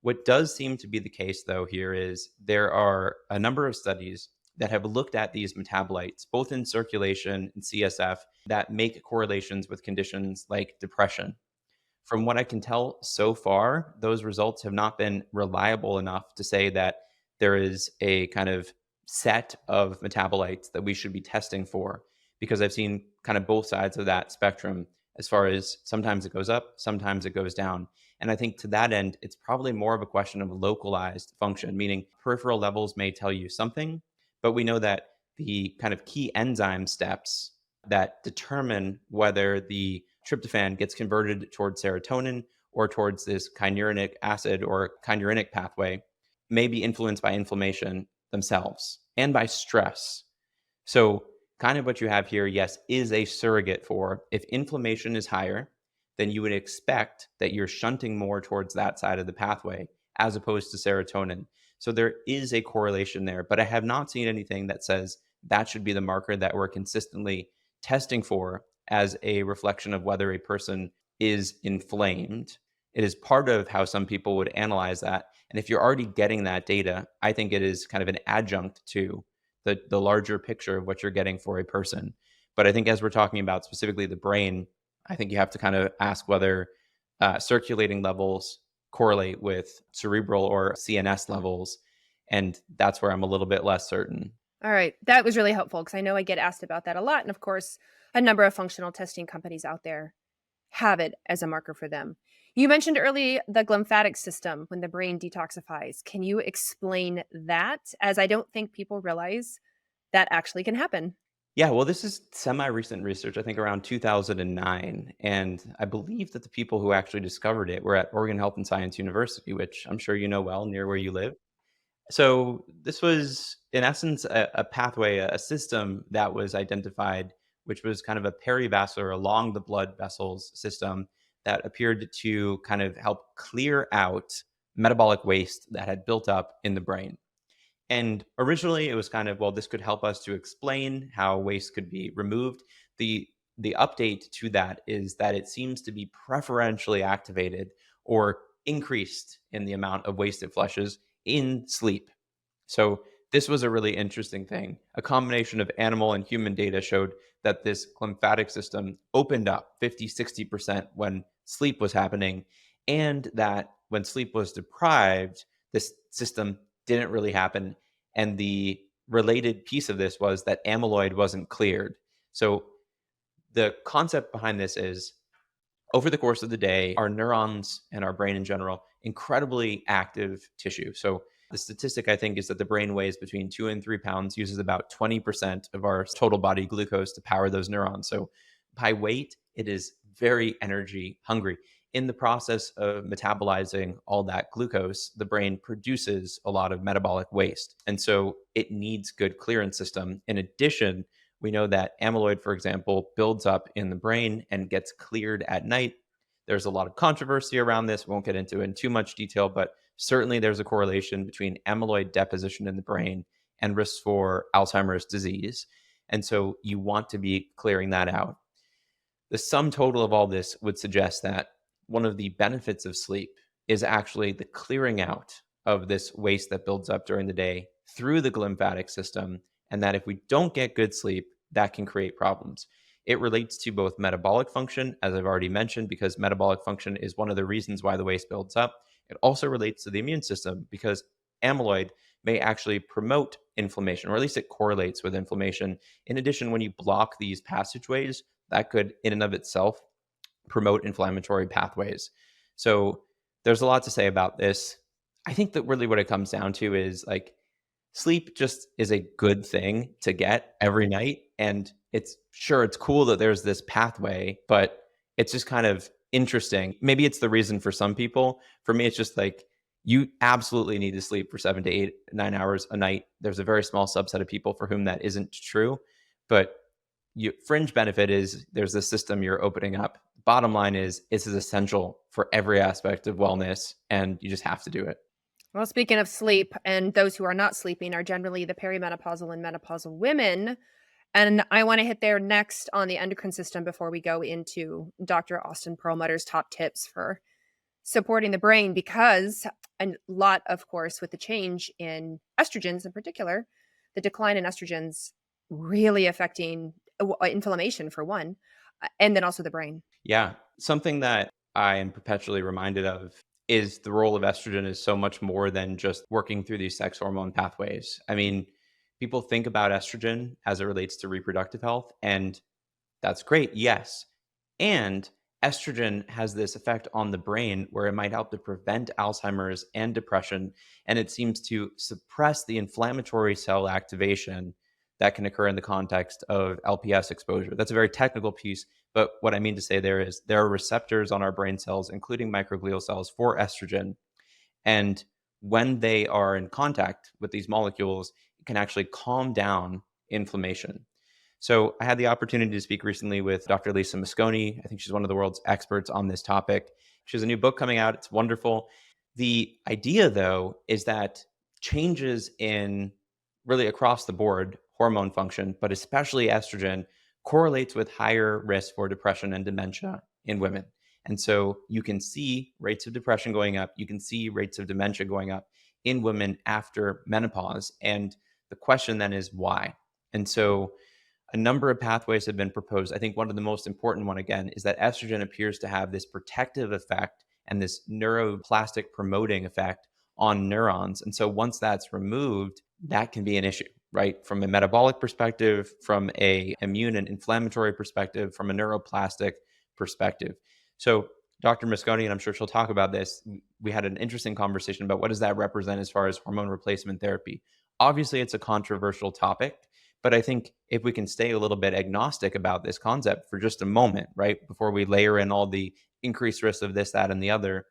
What does seem to be the case, though, here is there are a number of studies that have looked at these metabolites, both in circulation and CSF, that make correlations with conditions like depression. From what I can tell so far, those results have not been reliable enough to say that there is a kind of set of metabolites that we should be testing for, because I've seen kind of both sides of that spectrum as far as sometimes it goes up, sometimes it goes down. And I think to that end, it's probably more of a question of localized function, meaning peripheral levels may tell you something, but we know that the kind of key enzyme steps that determine whether the tryptophan gets converted towards serotonin or towards this kynurenic acid or kynurenic pathway may be influenced by inflammation themselves and by stress. So, kind of what you have here, yes, is a surrogate for if inflammation is higher, then you would expect that you're shunting more towards that side of the pathway as opposed to serotonin. So, there is a correlation there, but I have not seen anything that says that should be the marker that we're consistently testing for as a reflection of whether a person is inflamed. It is part of how some people would analyze that. And if you're already getting that data, I think it is kind of an adjunct to the larger picture of what you're getting for a person. But I think as we're talking about specifically the brain, I think you have to kind of ask whether circulating levels correlate with cerebral or CNS levels. And that's where I'm a little bit less certain. All right. That was really helpful because I know I get asked about that a lot. And of course, a number of functional testing companies out there have it as a marker for them. You mentioned early the glymphatic system when the brain detoxifies. Can you explain that? As I don't think people realize that actually can happen. Yeah, well, this is semi-recent research, I think around 2009. And I believe that the people who actually discovered it were at Oregon Health and Science University, which I'm sure you know well, near where you live. So this was, in essence, a pathway, a system that was identified, which was kind of a perivascular along the blood vessels system that appeared to kind of help clear out metabolic waste that had built up in the brain. And originally, it was kind of, well, this could help us to explain how waste could be removed. The update to that is that it seems to be preferentially activated or increased in the amount of waste it flushes in sleep. So this was a really interesting thing. A combination of animal and human data showed that this lymphatic system opened up 50, 60% when sleep was happening, and that when sleep was deprived, this system didn't really happen. And the related piece of this was that amyloid wasn't cleared. So the concept behind this is over the course of the day, our neurons and our brain in general, incredibly active tissue. So the statistic I think is that the brain weighs between 2 and 3 pounds, uses about 20% of our total body glucose to power those neurons. So by weight, it is very energy hungry. In the process of metabolizing all that glucose, the brain produces a lot of metabolic waste. And so it needs good clearance system. In addition, we know that amyloid, for example, builds up in the brain and gets cleared at night. There's a lot of controversy around this. Won't get into it in too much detail, but certainly there's a correlation between amyloid deposition in the brain and risks for Alzheimer's disease. And so you want to be clearing that out. The sum total of all this would suggest that one of the benefits of sleep is actually the clearing out of this waste that builds up during the day through the glymphatic system. And that if we don't get good sleep, that can create problems. It relates to both metabolic function, as I've already mentioned, because metabolic function is one of the reasons why the waste builds up. It also relates to the immune system because amyloid may actually promote inflammation, or at least it correlates with inflammation. In addition, when you block these passageways, that could, in and of itself, promote inflammatory pathways. So there's a lot to say about this. I think that really what it comes down to is like sleep just is a good thing to get every night. And it's sure it's cool that there's this pathway, but it's just kind of interesting. Maybe it's the reason for some people. For me, it's just like you absolutely need to sleep for 7 to 8, 9 hours a night. There's a very small subset of people for whom that isn't true. But fringe benefit is there's this system you're opening up. Bottom line is it's as essential for every aspect of wellness, and you just have to do it. Well, speaking of sleep, and those who are not sleeping are generally the perimenopausal and menopausal women. And I want to hit there next on the endocrine system before we go into Dr. Austin Perlmutter's top tips for supporting the brain, because a lot, of course, with the change in estrogens in particular, the decline in estrogens really affecting inflammation for one, and then also the brain. Yeah. Something that I am perpetually reminded of is the role of estrogen is so much more than just working through these sex hormone pathways. I mean, people think about estrogen as it relates to reproductive health, and that's great, yes. And estrogen has this effect on the brain where it might help to prevent Alzheimer's and depression. And it seems to suppress the inflammatory cell activation that can occur in the context of LPS exposure. That's a very technical piece. But what I mean to say there is there are receptors on our brain cells, including microglial cells, for estrogen. And when they are in contact with these molecules, it can actually calm down inflammation. So I had the opportunity to speak recently with Dr. Lisa Mosconi. I think she's one of the world's experts on this topic. She has a new book coming out. It's wonderful. The idea, though, is that changes in really across the board hormone function, but especially estrogen, correlates with higher risk for depression and dementia in women. And so you can see rates of depression going up. You can see rates of dementia going up in women after menopause. And the question then is why? And so a number of pathways have been proposed. I think one of the most important one, again, is that estrogen appears to have this protective effect and this neuroplastic promoting effect on neurons. And so once that's removed, that can be an issue, right? From a metabolic perspective, from a immune and inflammatory perspective, from a neuroplastic perspective. So Dr. Mosconi, and I'm sure she'll talk about this, we had an interesting conversation about what does that represent as far as hormone replacement therapy. Obviously, it's a controversial topic, but I think if we can stay a little bit agnostic about this concept for just a moment, right, before we layer in all the increased risks of this, that, and the other,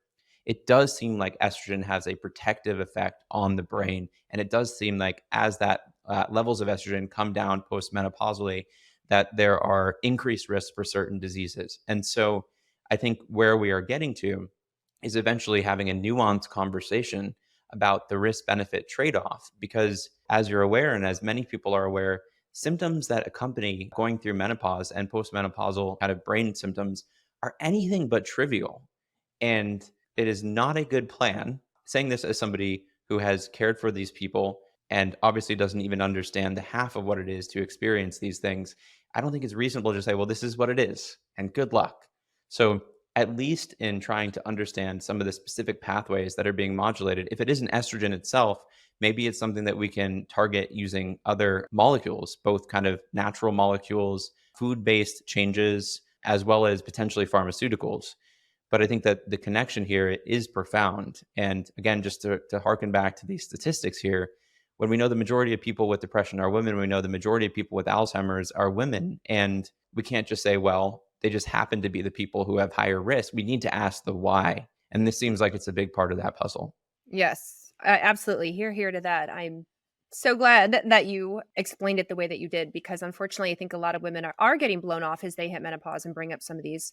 it does seem like estrogen has a protective effect on the brain. And it does seem like as that levels of estrogen come down postmenopausally, that there are increased risks for certain diseases. And so I think where we are getting to is eventually having a nuanced conversation about the risk benefit trade off. Because as you're aware, and as many people are aware, symptoms that accompany going through menopause and postmenopausal kind of brain symptoms are anything but trivial. And it is not a good plan. Saying this as somebody who has cared for these people and obviously doesn't even understand the half of what it is to experience these things, I don't think it's reasonable to say, well, this is what it is and good luck. So at least in trying to understand some of the specific pathways that are being modulated, if it isn't estrogen itself, maybe it's something that we can target using other molecules, both kind of natural molecules, food based changes, as well as potentially pharmaceuticals. But I think that the connection here is profound. And again, just to harken back to these statistics here, when we know the majority of people with depression are women, we know the majority of people with Alzheimer's are women. And we can't just say, well, they just happen to be the people who have higher risk. We need to ask the why. And this seems like it's a big part of that puzzle. Yes, absolutely. Here to that. I'm so glad that you explained it the way that you did, because unfortunately, I think a lot of women are getting blown off as they hit menopause and bring up some of these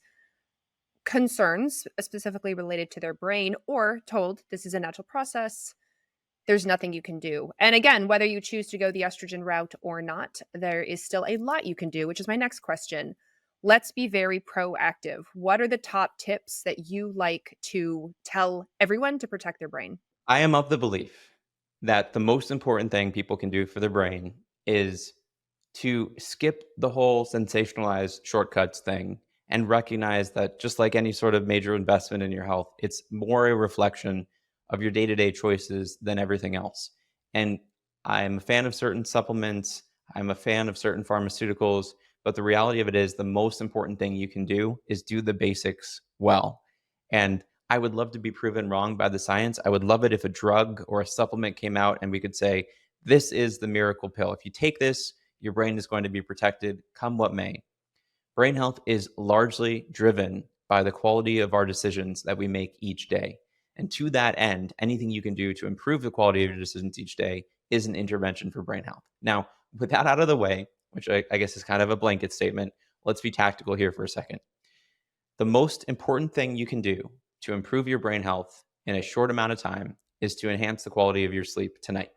concerns, specifically related to their brain, or told this is a natural process. There's nothing you can do. And again, whether you choose to go the estrogen route or not, there is still a lot you can do, which is my next question. Let's be very proactive. What are the top tips that you like to tell everyone to protect their brain? I am of the belief that the most important thing people can do for their brain is to skip the whole sensationalized shortcuts thing and recognize that just like any sort of major investment in your health, it's more a reflection of your day to day choices than everything else. And I'm a fan of certain supplements, I'm a fan of certain pharmaceuticals, but the reality of it is the most important thing you can do is do the basics well. And I would love to be proven wrong by the science. I would love it if a drug or a supplement came out and we could say, this is the miracle pill. If you take this, your brain is going to be protected, come what may. Brain health is largely driven by the quality of our decisions that we make each day. And to that end, anything you can do to improve the quality of your decisions each day is an intervention for brain health. Now, with that out of the way, which I guess is kind of a blanket statement, let's be tactical here for a second. The most important thing you can do to improve your brain health in a short amount of time is to enhance the quality of your sleep tonight.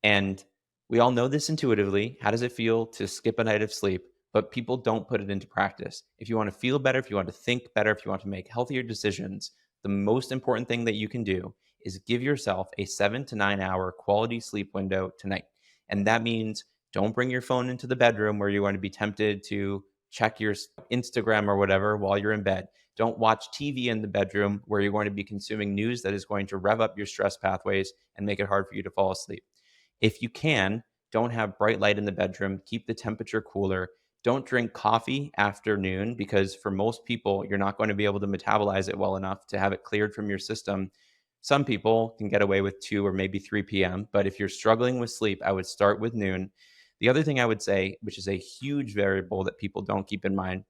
And we all know this intuitively. How does it feel to skip a night of sleep? But people don't put it into practice. If you want to feel better, if you want to think better, if you want to make healthier decisions, the most important thing that you can do is give yourself a 7 to 9 hour quality sleep window tonight. And that means don't bring your phone into the bedroom where you're going to be tempted to check your Instagram or whatever while you're in bed. Don't watch TV in the bedroom where you're going to be consuming news that is going to rev up your stress pathways and make it hard for you to fall asleep. If you can, don't have bright light in the bedroom, keep the temperature cooler. Don't drink coffee after noon because for most people, you're not going to be able to metabolize it well enough to have it cleared from your system. Some people can get away with 2 or maybe 3 p.m., but if you're struggling with sleep, I would start with noon. The other thing I would say, which is a huge variable that people don't keep in mind,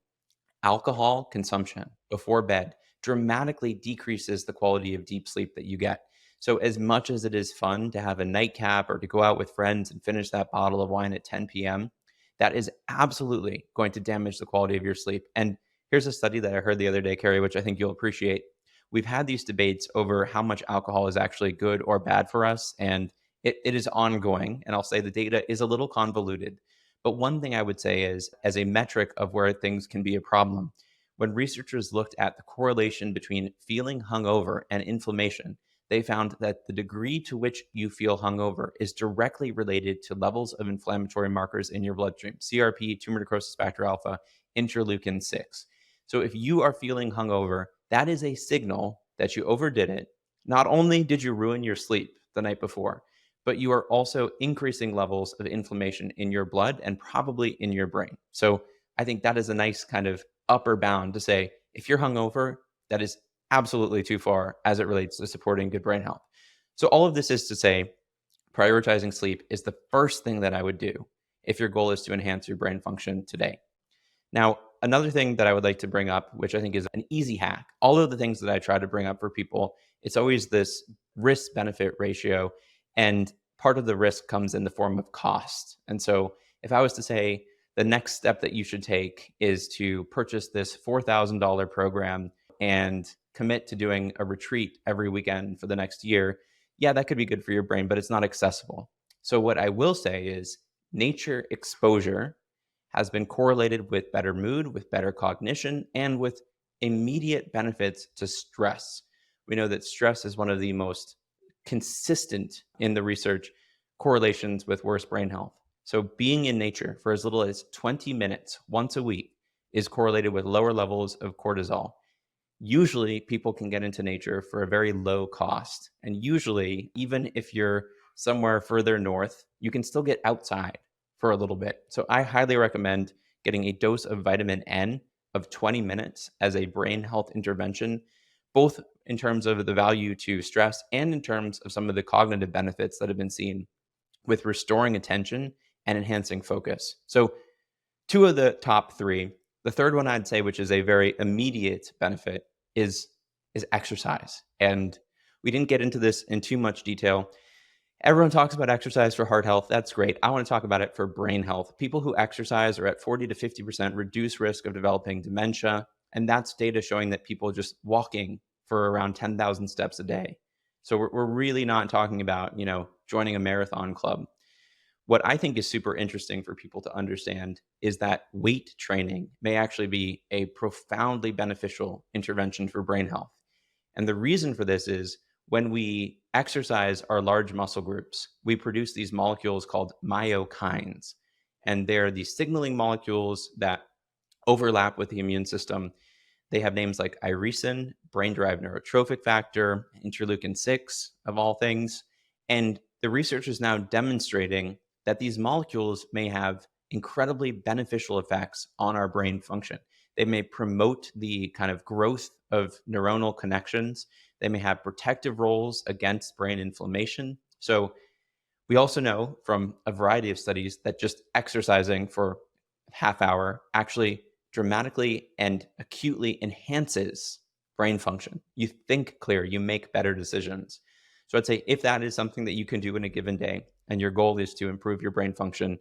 alcohol consumption before bed dramatically decreases the quality of deep sleep that you get. So, as much as it is fun to have a nightcap or to go out with friends and finish that bottle of wine at 10 p.m., that is absolutely going to damage the quality of your sleep. And here's a study that I heard the other day, Carrie, which I think you'll appreciate. We've had these debates over how much alcohol is actually good or bad for us, and it is ongoing. And I'll say the data is a little convoluted. But one thing I would say is, as a metric of where things can be a problem, when researchers looked at the correlation between feeling hungover and inflammation, they found that the degree to which you feel hungover is directly related to levels of inflammatory markers in your bloodstream: CRP, tumor necrosis factor alpha, interleukin 6. So if you are feeling hungover, that is a signal that you overdid it. Not only did you ruin your sleep the night before, but you are also increasing levels of inflammation in your blood and probably in your brain. So I think that is a nice kind of upper bound to say if you're hungover, that is absolutely too far as it relates to supporting good brain health. So all of this is to say, prioritizing sleep is the first thing that I would do if your goal is to enhance your brain function today. Now, another thing that I would like to bring up, which I think is an easy hack, all of the things that I try to bring up for people, it's always this risk benefit ratio. And part of the risk comes in the form of cost. And so if I was to say the next step that you should take is to purchase this $4,000 program and commit to doing a retreat every weekend for the next year, yeah, that could be good for your brain, but it's not accessible. So what I will say is nature exposure has been correlated with better mood, with better cognition, and with immediate benefits to stress. We know that stress is one of the most consistent in the research correlations with worse brain health. So, being in nature for as little as 20 minutes once a week is correlated with lower levels of cortisol. Usually, people can get into nature for a very low cost. And usually, even if you're somewhere further north, you can still get outside for a little bit. So I highly recommend getting a dose of vitamin N of 20 minutes as a brain health intervention, both in terms of the value to stress and in terms of some of the cognitive benefits that have been seen with restoring attention and enhancing focus. So, two of the top three. The third one I'd say, which is a very immediate benefit, is exercise. And we didn't get into this in too much detail. Everyone talks about exercise for heart health. That's great. I want to talk about it for brain health. People who exercise are at 40 to 50% reduced risk of developing dementia. And that's data showing that people just walking for around 10,000 steps a day. So we're really not talking about, joining a marathon club. What I think is super interesting for people to understand is that weight training may actually be a profoundly beneficial intervention for brain health. And the reason for this is when we exercise our large muscle groups, we produce these molecules called myokines. And they're these signaling molecules that overlap with the immune system. They have names like irisin, brain-derived neurotrophic factor, interleukin 6, of all things. And the research is now demonstrating that these molecules may have incredibly beneficial effects on our brain function. They may promote the kind of growth of neuronal connections. They may have protective roles against brain inflammation. So we also know from a variety of studies that just exercising for half hour actually dramatically and acutely enhances brain function. You think clear, you make better decisions. So I'd say if that is something that you can do in a given day and your goal is to improve your brain function,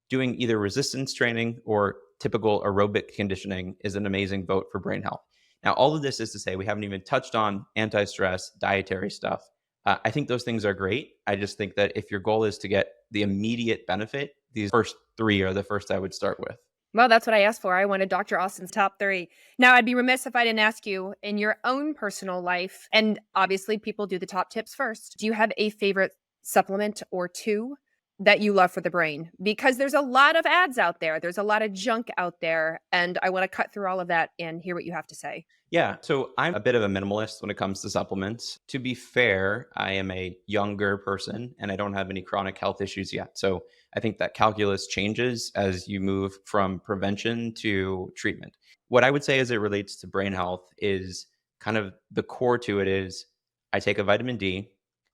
doing either resistance training or typical aerobic conditioning is an amazing vote for brain health. Now, all of this is to say we haven't even touched on anti stress, dietary stuff. I think those things are great. I just think that if your goal is to get the immediate benefit, these first three are the first I would start with. Well, that's what I asked for. I wanted Dr. Austin's top 3. Now, I'd be remiss if I didn't ask you, in your own personal life, and obviously people do the top tips first. Do you have a favorite supplement or 2 that you love for the brain? Because there's a lot of ads out there. There's a lot of junk out there, and I want to cut through all of that and hear what you have to say. Yeah, so I'm a bit of a minimalist when it comes to supplements. To be fair, I am a younger person and I don't have any chronic health issues yet. So I think that calculus changes as you move from prevention to treatment. What I would say as it relates to brain health is kind of the core to it is I take a vitamin D.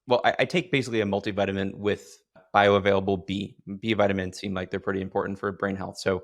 Well, I take basically a multivitamin with bioavailable B. B vitamins seem like they're pretty important for brain health. So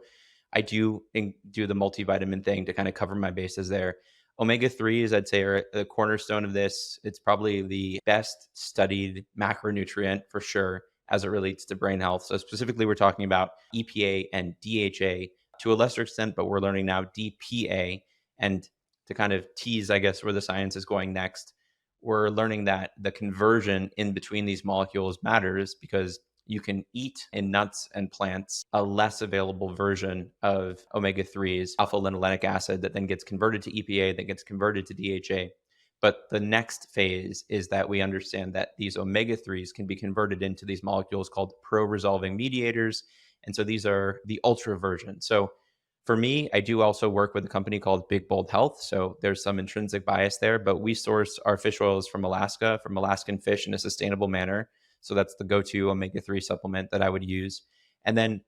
I do the multivitamin thing to kind of cover my bases there. Omega 3s, I'd say, are the cornerstone of this. It's probably the best studied macronutrient for sure as it relates to brain health. So, specifically, we're talking about EPA and DHA to a lesser extent, but we're learning now DPA. And to kind of tease, I guess, where the science is going next, we're learning that the conversion in between these molecules matters because you can eat in nuts and plants a less available version of omega 3s, alpha linolenic acid, that then gets converted to EPA, that gets converted to DHA. But the next phase is that we understand that these omega 3s can be converted into these molecules called pro resolving mediators. And so these are the ultra version. So for me, I do also work with a company called Big Bold Health. So there's some intrinsic bias there, but we source our fish oils from Alaska, from Alaskan fish in a sustainable manner. So that's the go to omega 3 supplement that I would use. And then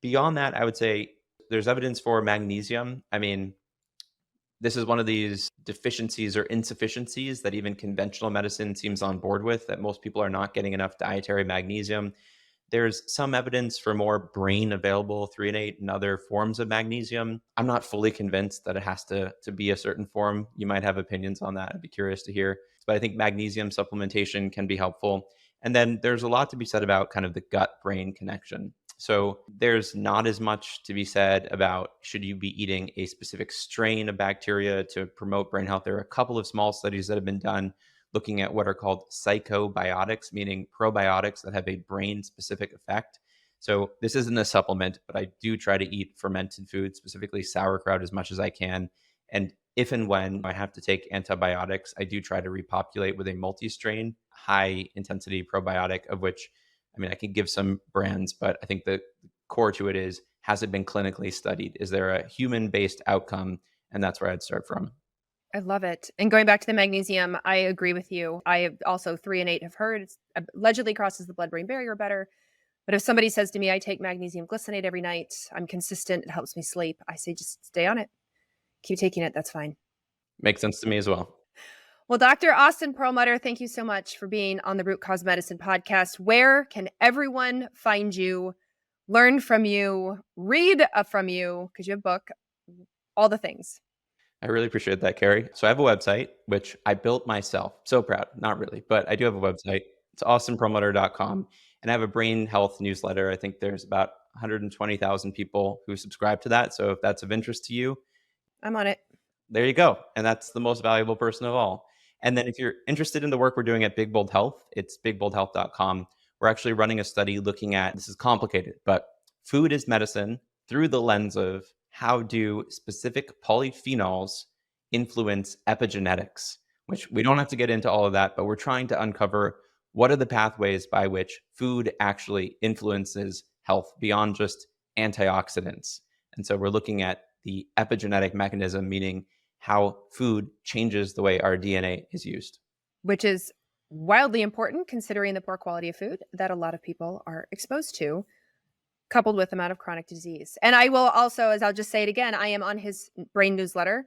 beyond that, I would say there's evidence for magnesium. I mean, this is one of these deficiencies or insufficiencies that even conventional medicine seems on board with, that most people are not getting enough dietary magnesium. There's some evidence for more brain available threonate and other forms of magnesium. I'm not fully convinced that it has to be a certain form. You might have opinions on that. I'd be curious to hear. But I think magnesium supplementation can be helpful. And then there's a lot to be said about kind of the gut brain connection. So there's not as much to be said about should you be eating a specific strain of bacteria to promote brain health. There are a couple of small studies that have been done looking at what are called psychobiotics, meaning probiotics that have a brain specific effect. So this isn't a supplement, but I do try to eat fermented foods, specifically sauerkraut, as much as I can. And if and when I have to take antibiotics, I do try to repopulate with a multi-strain, high intensity probiotic, of which, I mean, I could give some brands, but I think the core to it is, has it been clinically studied? Is there a human based outcome? And that's where I'd start from. I love it. And going back to the magnesium, I agree with you. I also 3 and 8 have heard it's allegedly crosses the blood-brain barrier better. But if somebody says to me, I take magnesium glycinate every night, I'm consistent, it helps me sleep, I say, just stay on it. Keep taking it. That's fine. Makes sense to me as well. Well, Dr. Austin Perlmutter, thank you so much for being on the Root Cause Medicine podcast. Where can everyone find you, learn from you, read from you, because you have a book, all the things? I really appreciate that, Carrie. So I have a website, which I built myself. So proud. Not really, but I do have a website. It's austinperlmutter.com. And I have a brain health newsletter. I think there's about 120,000 people who subscribe to that. So if that's of interest to you, I'm on it. there you go. And that's the most valuable person of all. And then if you're interested in the work we're doing at Big Bold Health, it's bigboldhealth.com. We're actually running a study looking at, this is complicated, but food is medicine through the lens of how do specific polyphenols influence epigenetics, which we don't have to get into all of that, but we're trying to uncover what are the pathways by which food actually influences health beyond just antioxidants. And so we're looking at the epigenetic mechanism, meaning how food changes the way our DNA is used. Which is wildly important considering the poor quality of food that a lot of people are exposed to. coupled with amount of chronic disease. And I will also, as I'll just say it again, I am on his brain newsletter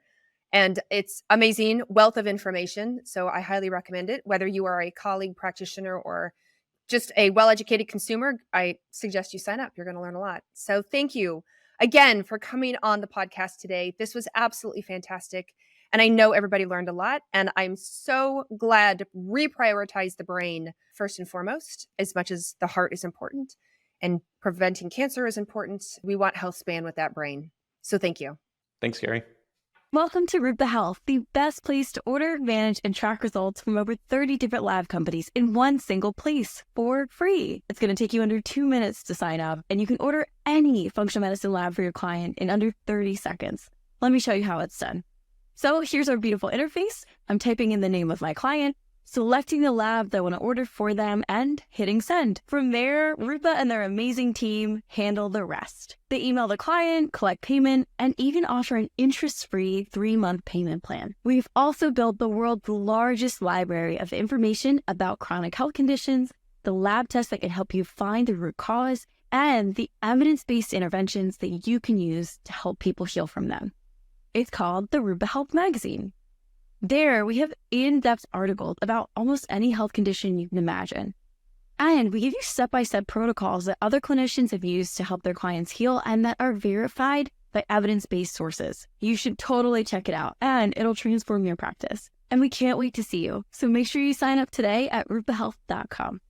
and it's amazing wealth of information. So I highly recommend it. Whether you are a colleague practitioner or just a well-educated consumer, I suggest you sign up. You're going to learn a lot. So thank you again for coming on the podcast today. This was absolutely fantastic. And I know everybody learned a lot. And I'm so glad to reprioritize the brain first and foremost, as much as the heart is important and preventing cancer is important. We want health span with that brain. So thank you. Thanks, Gary. Welcome to Rupa Health, the best place to order, manage, and track results from over 30 different lab companies in one single place for free. It's going to take you under 2 minutes to sign up, and you can order any functional medicine lab for your client in under 30 seconds. Let me show you how it's done. So here's our beautiful interface. I'm typing in the name of my client, selecting the lab that I want to order for them, and hitting send. From there, Rupa and their amazing team handle the rest. They email the client, collect payment, and even offer an interest-free 3-month payment plan. We've also built the world's largest library of information about chronic health conditions, the lab tests that can help you find the root cause, and the evidence-based interventions that you can use to help people heal from them. It's called the Rupa Health Magazine. There, we have in-depth articles about almost any health condition you can imagine. And we give you step-by-step protocols that other clinicians have used to help their clients heal and that are verified by evidence-based sources. You should totally check it out, and it'll transform your practice. And we can't wait to see you. So make sure you sign up today at rupahealth.com.